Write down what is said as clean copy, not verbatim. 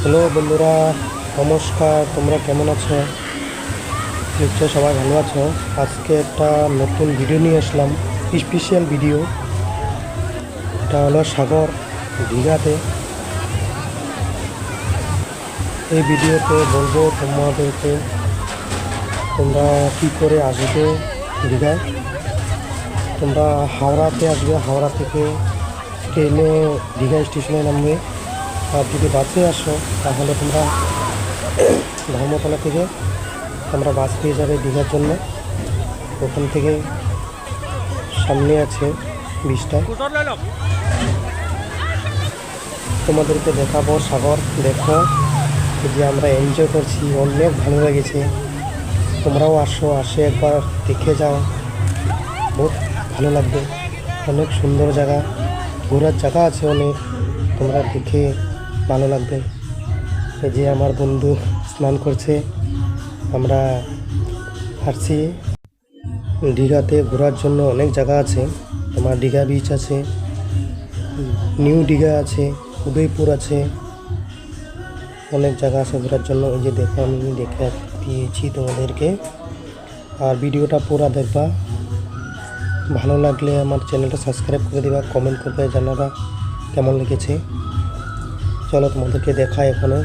Hello বন্ধুরা, নমস্কার। তোমরা কেমন আছো? নিশ্চয় সবাই ভালো আছো। আজকে একটা নতুন ভিডিও নিয়ে আসলাম, স্পেশাল ভিডিও। এটা হলো সাগর, দীঘাতে। এই ভিডিওতে বলবো তোমাদেরকে তোমরা কী করে আসবে দীঘায়। তোমরা হাওড়াতে আসবে, হাওড়া থেকে ট্রেনে দীঘা স্টেশনে নামবে। আর যদি বাসে আসো তাহলে তোমরা ধর্মতলা থেকে তোমরা বাস পেয়ে যাবে দীঘার জন্য। ওখান থেকে সামনে আছে বিচটা, তোমাদেরকে দেখাবো সাগর। দেখো যে আমরা এনজয় করছি, অনেক ভালো লেগেছে। তোমরাও আসে একবার দেখে যাও, বহুত ভালো লাগবে। অনেক সুন্দর জায়গা, ঘোরার জায়গা আছে অনেক, তোমরা দেখে ভালো লাগবে। এই যে আমার বন্ধু স্নান করছে। আমরা আসছি দীঘাতে ঘোরার জন্য। অনেক জায়গা আছে, তোমার দীঘা বিচ আছে, নিউ দীঘা আছে, উদয়পুর আছে, অনেক জায়গা আছে ঘোরার জন্য। এই যে দেখো আমি দেখে দিয়েছি তোমাদেরকে। আর ভিডিওটা পুরো দেখবা, ভালো লাগলে আমার চ্যানেলটা সাবস্ক্রাইব করে দিবা, কমেন্ট করবে, জানাবা কেমন লেগেছে। চলো তোমাদেরকে দেখাই এখানে।